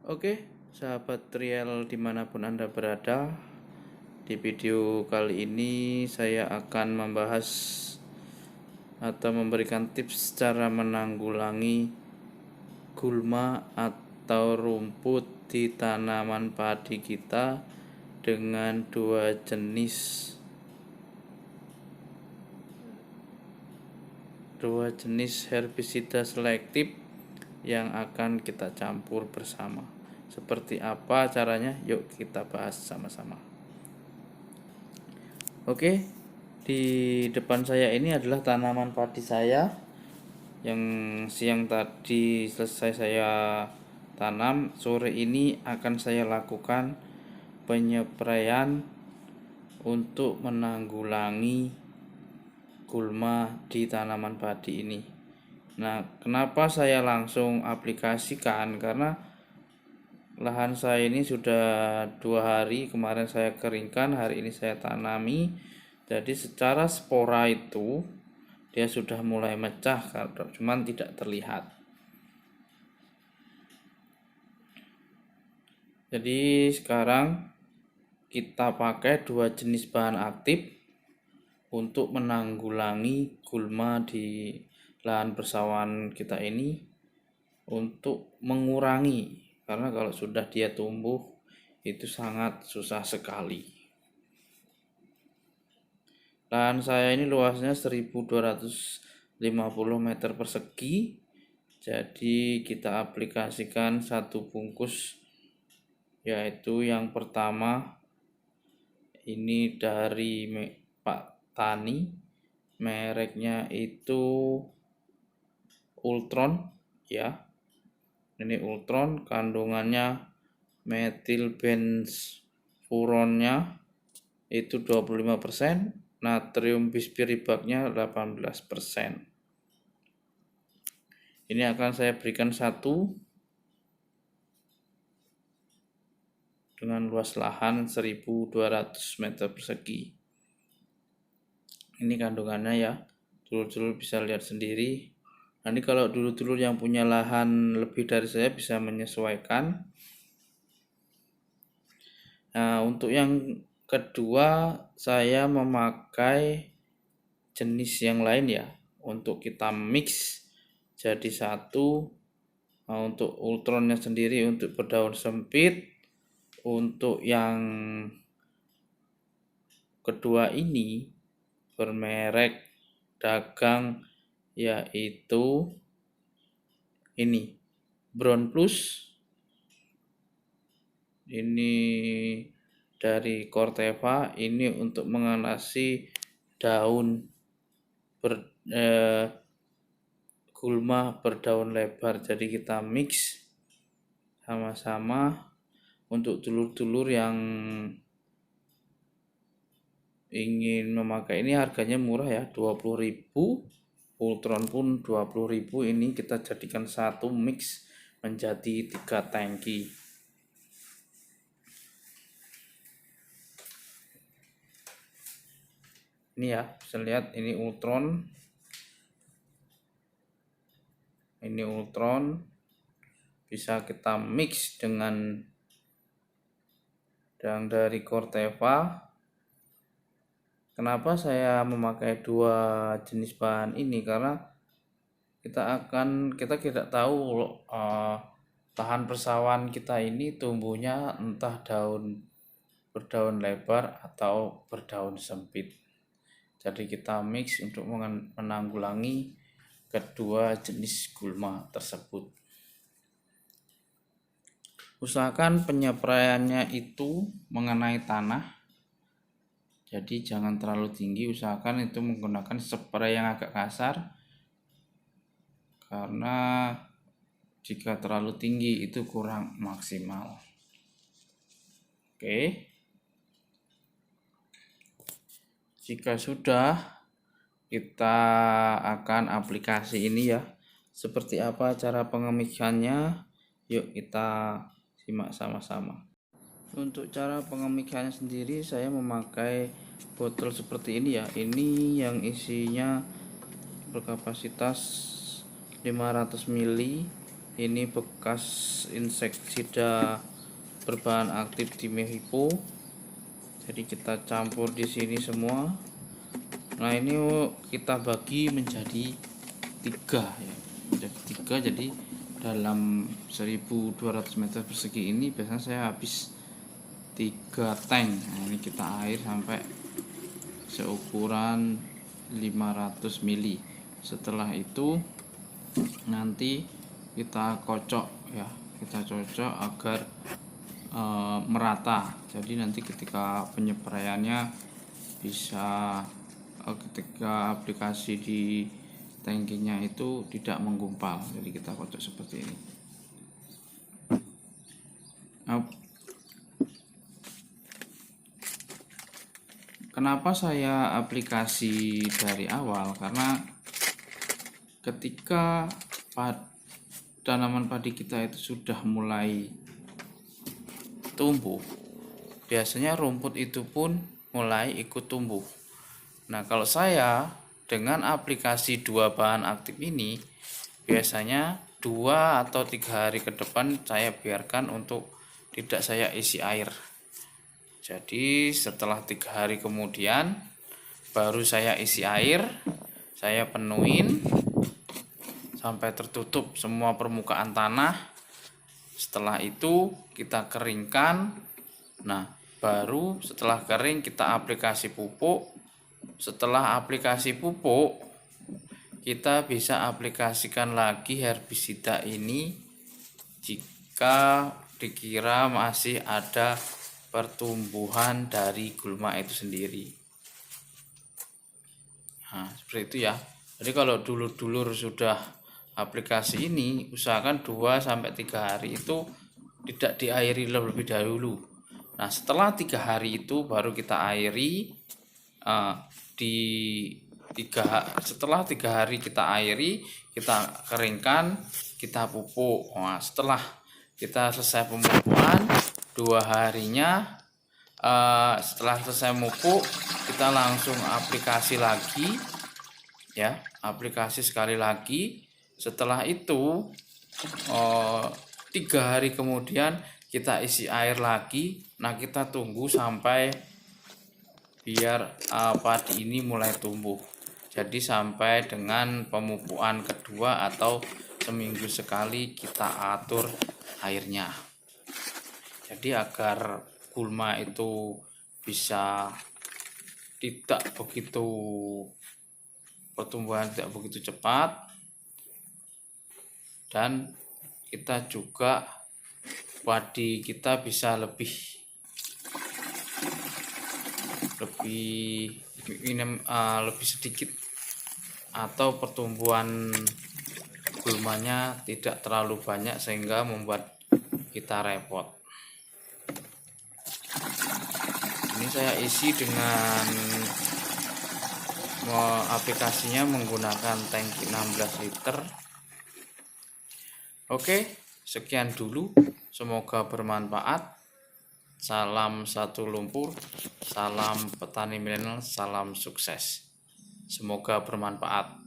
Oke, sahabat trial dimanapun Anda berada, di video kali ini saya akan membahas atau memberikan tips cara menanggulangi gulma atau rumput di tanaman padi kita dengan dua jenis herbisida selektif yang akan kita campur bersama. Seperti apa caranya? Yuk kita bahas sama-sama. Oke, di depan saya ini adalah tanaman padi saya yang siang tadi selesai saya tanam. Sore ini akan saya lakukan penyepraian untuk menanggulangi gulma di tanaman padi ini. Nah, kenapa saya langsung aplikasikan? Karena lahan saya ini sudah 2 hari, kemarin saya keringkan, hari ini saya tanami. Jadi secara spora itu dia sudah mulai mecah, cuman tidak terlihat. Jadi sekarang kita pakai 2 jenis bahan aktif untuk menanggulangi gulma di lahan persawahan kita ini, untuk mengurangi, karena kalau sudah dia tumbuh itu sangat susah sekali. Lahan saya ini luasnya 1250 meter persegi. Jadi kita aplikasikan 1 bungkus, yaitu yang pertama ini dari Pak Tani, mereknya itu Ultron ya. Ini Ultron, kandungannya metilbenzfuronnya itu 25%, natrium bispiribaknya 18%. Ini akan saya berikan 1 dengan luas lahan 1200 meter persegi. Ini kandungannya ya, dulur-dulur bisa lihat sendiri. Nanti kalau dulur-dulur yang punya lahan lebih dari saya bisa menyesuaikan. Nah, untuk yang kedua saya memakai jenis yang lain ya, untuk kita mix jadi 1. Nah, untuk Ultronnya sendiri untuk berdaun sempit. Untuk yang kedua ini bermerek dagang, yaitu ini Brown Plus. Ini dari Corteva, ini untuk mengatasi daun gulma berdaun lebar. Jadi kita mix sama-sama. Untuk dulur-dulur yang ingin memakai ini harganya murah ya, 20.000. Ultron pun 20.000. Ini kita jadikan 1 mix menjadi 3 tangki. Ini ya, bisa lihat ini Ultron. Ini Ultron bisa kita mix dengan yang dari Corteva. Kenapa saya memakai 2 jenis bahan ini? Karena kita tidak tahu lahan persawahan kita ini tumbuhnya entah berdaun lebar atau berdaun sempit. Jadi kita mix untuk menanggulangi kedua jenis gulma tersebut. Usahakan penyepraiannya itu mengenai tanah. Jadi jangan terlalu tinggi, usahakan itu menggunakan spray yang agak kasar. Karena jika terlalu tinggi itu kurang maksimal. Oke. Jika sudah, kita akan aplikasi ini ya. Seperti apa cara pengemikannya? Yuk kita simak sama-sama. Untuk cara pengemikannya sendiri saya memakai botol seperti ini ya. Ini yang isinya berkapasitas 500 ml. Ini bekas insektisida berbahan aktif dimehipo. Jadi kita campur di sini semua. Nah, ini kita bagi menjadi 3 ya. Menjadi 3, jadi dalam 1200 meter persegi ini biasanya saya habis 3 tank. Nah, ini kita air sampai seukuran 500 mili. Setelah itu nanti kita kocok ya, kita cocok agar merata. Jadi nanti ketika penyepraiannya bisa ketika aplikasi di tangkinya itu tidak menggumpal. Jadi kita kocok seperti ini. Kenapa saya aplikasi dari awal? Karena ketika tanaman padi kita itu sudah mulai tumbuh, biasanya rumput itu pun mulai ikut tumbuh. Nah, kalau saya dengan aplikasi 2 bahan aktif ini, biasanya 2 atau 3 hari ke depan saya biarkan untuk tidak saya isi air. Jadi setelah 3 hari kemudian baru saya isi air, saya penuhin sampai tertutup semua permukaan tanah. Setelah itu kita keringkan. Nah, baru setelah kering kita aplikasi pupuk. Setelah aplikasi pupuk, kita bisa aplikasikan lagi herbisida ini jika dikira masih ada pertumbuhan dari gulma itu sendiri. Nah, seperti itu ya. Jadi kalau dulur-dulur sudah aplikasi ini, usahakan 2-3 hari itu tidak diairi lebih dahulu. Nah, setelah 3 hari itu baru kita airi. Setelah 3 hari kita airi, kita keringkan, kita pupuk. Nah, setelah kita selesai pemupukan, 2 harinya setelah selesai mupuk, kita langsung aplikasi lagi ya, aplikasi sekali lagi. Setelah itu 3 hari kemudian kita isi air lagi. Nah, kita tunggu sampai biar padi ini mulai tumbuh. Jadi sampai dengan pemupukan kedua atau seminggu sekali kita atur airnya. Jadi agar gulma itu bisa tidak begitu, pertumbuhan tidak begitu cepat, dan kita juga padi kita bisa lebih sedikit, atau pertumbuhan gulmanya tidak terlalu banyak sehingga membuat kita repot. Ini saya isi dengan aplikasinya menggunakan tangki 16 liter. Oke, sekian dulu. Semoga bermanfaat. Salam satu lumpur, salam petani milenial, salam sukses. Semoga bermanfaat.